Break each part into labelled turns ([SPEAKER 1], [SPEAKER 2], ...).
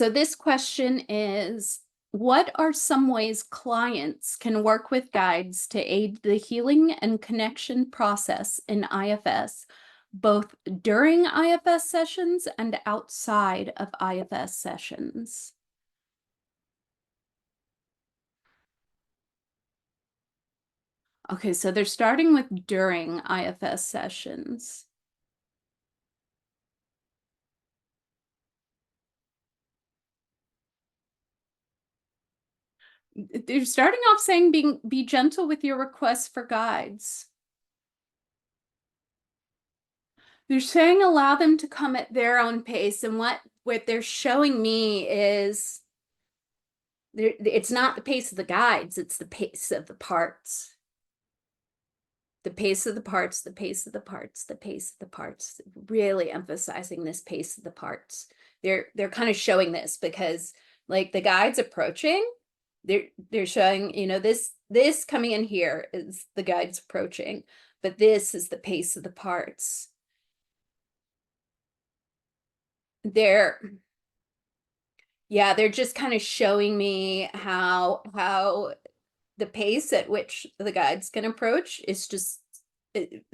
[SPEAKER 1] So this question is, what are some ways clients can work with guides to aid the healing and connection process in IFS, both during IFS sessions and outside of IFS sessions? Okay, so they're starting with during IFS sessions. They're starting off saying be gentle with your requests for guides. They're saying allow them to come at their own pace, and what they're showing me is it's not the pace of the guides, it's the pace of the parts. The pace of the parts, the pace of the parts, the pace of the parts, really emphasizing this pace of the parts. They're kind of showing this because like the guides approaching, they're showing, this coming in here is the guides approaching, but this is the pace of the parts. They're just kind of showing me how the pace at which the guides can approach is just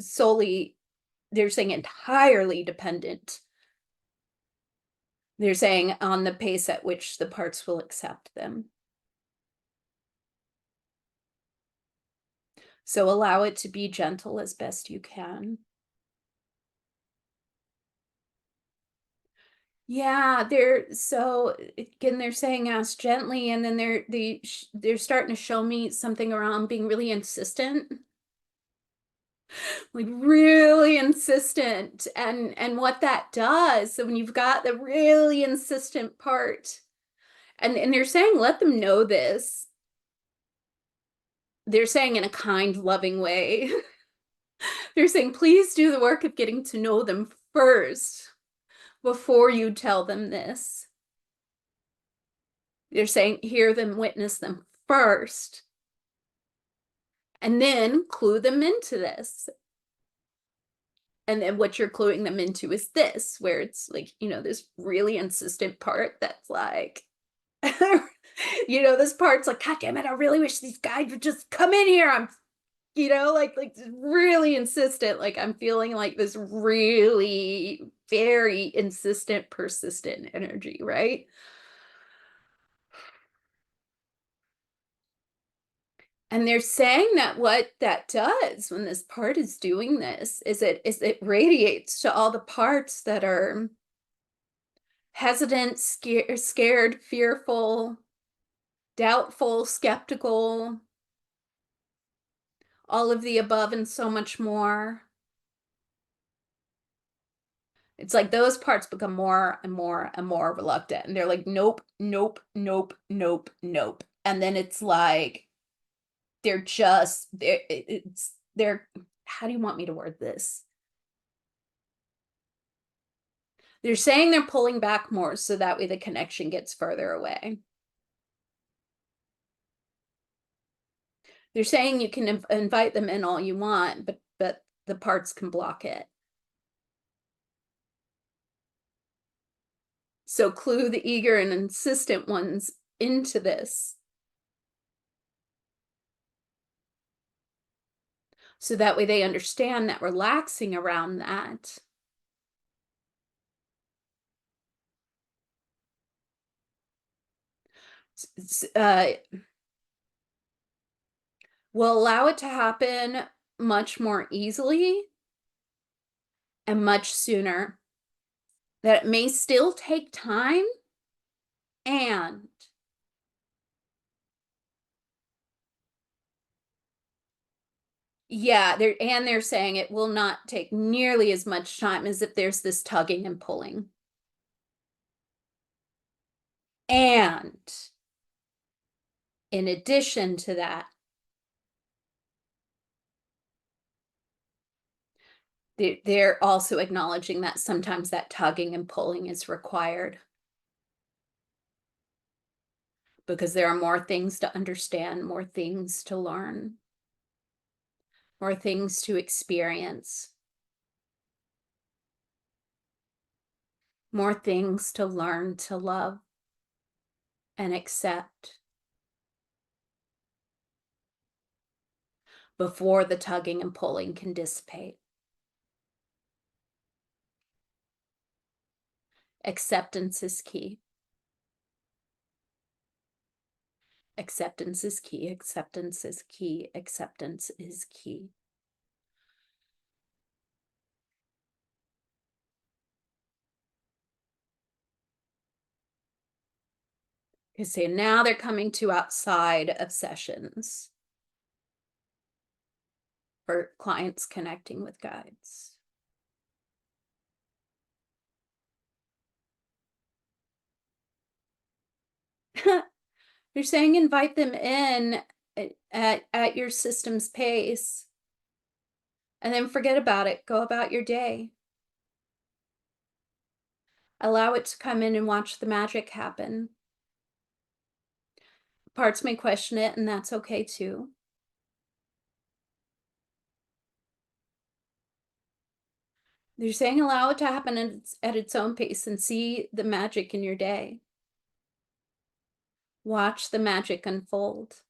[SPEAKER 1] solely, they're saying entirely dependent. They're saying on the pace at which the parts will accept them. So allow it to be gentle as best you can. Yeah, they're saying ask gently, and then they're starting to show me something around being really insistent. Like really insistent, and what that does. So when you've got the really insistent part, and they're saying let them know this. They're saying in a kind, loving way. They're saying please do the work of getting to know them first before you tell them this. They're saying hear them, witness them first, and then clue them into this. And then what you're cluing them into is this, where it's like, this really insistent part that's like, this part's like, God damn it, I really wish these guys would just come in here. I'm, like really insistent. Like I'm feeling like this really very insistent, persistent energy, right? And they're saying that what that does when this part is doing this is it radiates to all the parts that are hesitant, scared, fearful, doubtful, skeptical, all of the above and so much more. It's like those parts become more and more and more reluctant. And they're like, nope, nope, nope, nope, nope. And then it's like, they're, how do you want me to word this? They're saying they're pulling back more so that way the connection gets further away. They're saying you can invite them in all you want, but the parts can block it. So clue the eager and insistent ones into this. So that way they understand that relaxing around that will allow it to happen much more easily and much sooner. That it may still take time, and they're saying it will not take nearly as much time as if there's this tugging and pulling. And in addition to that, they're also acknowledging that sometimes that tugging and pulling is required because there are more things to understand, more things to learn, more things to experience, more things to learn to love. and accept before the tugging and pulling can dissipate. Acceptance is key. Acceptance is key. Acceptance is key. Acceptance is key. Okay, so now they're coming to outside of sessions for clients connecting with guides. You're saying invite them in at your system's pace, and then forget about it. Go about your day. Allow it to come in and watch the magic happen. Parts may question it, and that's okay too. They're saying allow it to happen at its own pace and see the magic in your day. Watch the magic unfold.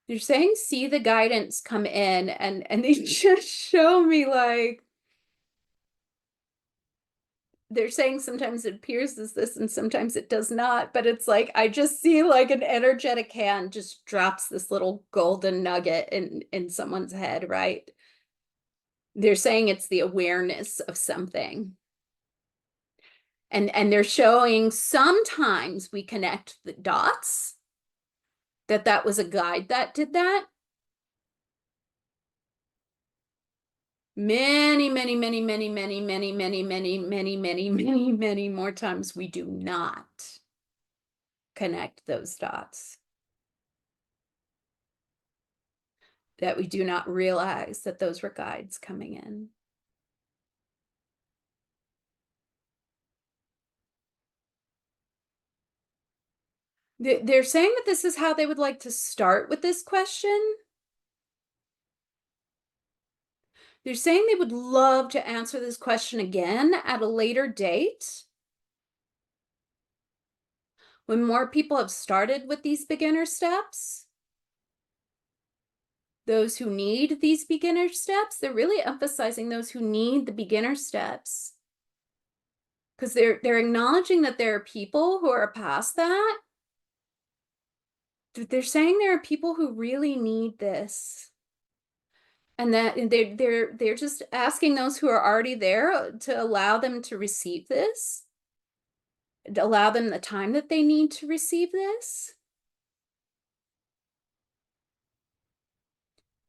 [SPEAKER 1] They're saying see the guidance come in, and they just show me like, they're saying sometimes it appears as this and sometimes it does not, but it's like I just see like an energetic hand just drops this little golden nugget in someone's head, right? They're saying it's the awareness of something. And they're showing sometimes we connect the dots, that was a guide that did that. Many, many, many, many, many, many, many, many, many, many, many, many more times we do not connect those dots. That we do not realize that those were guides coming in. They're saying that this is how they would like to start with this question. They're saying they would love to answer this question again at a later date, when more people have started with these beginner steps. Those who need these beginner steps, they're really emphasizing those who need the beginner steps, because they're acknowledging that there are people who are past that. They're saying there are people who really need this, and that they're just asking those who are already there to allow them to receive this, to allow them the time that they need to receive this.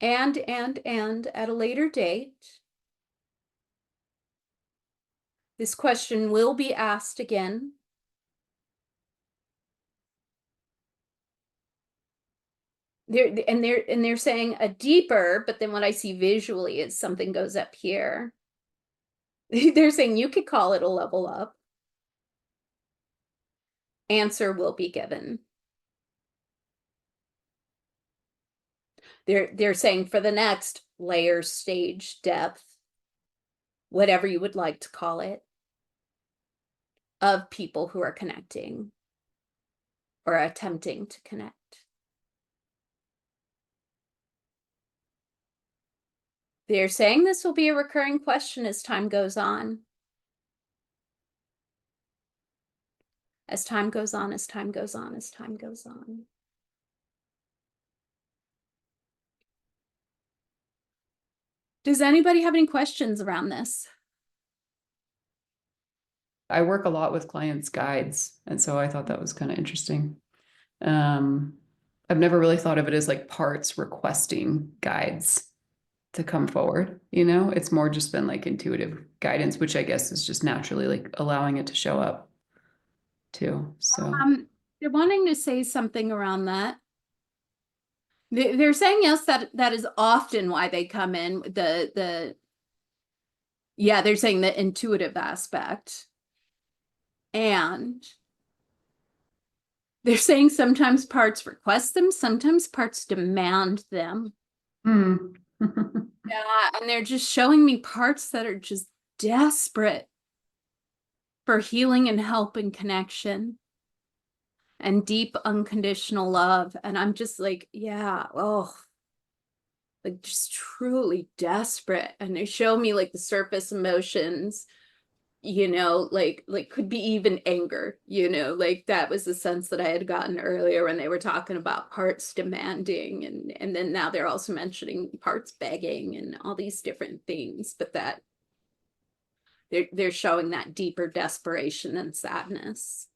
[SPEAKER 1] And at a later date, this question will be asked again. They're saying a deeper, but then what I see visually is something goes up here. They're saying you could call it a level up. Answer will be given. They're saying for the next layer, stage, depth, whatever you would like to call it, of people who are connecting or attempting to connect. They're saying this will be a recurring question as time goes on. As time goes on, as time goes on, as time goes on. Does anybody have any questions around this?
[SPEAKER 2] I work a lot with clients' guides, and so I thought that was kind of interesting. I've never really thought of it as like parts requesting guides to come forward. It's more just been like intuitive guidance, which I guess is just naturally like allowing it to show up too. So
[SPEAKER 1] they're wanting to say something around that. They're saying yes, that is often why they come in. Yeah, they're saying the intuitive aspect. And they're saying sometimes parts request them, sometimes parts demand them. Yeah, and they're just showing me parts that are just desperate for healing and help and connection and deep unconditional love. And I'm just like, yeah, oh, like just truly desperate. And they show me like the surface emotions, like could be even anger, like that was the sense that I had gotten earlier when they were talking about parts demanding, and then now they're also mentioning parts begging and all these different things, but that they're showing that deeper desperation and sadness.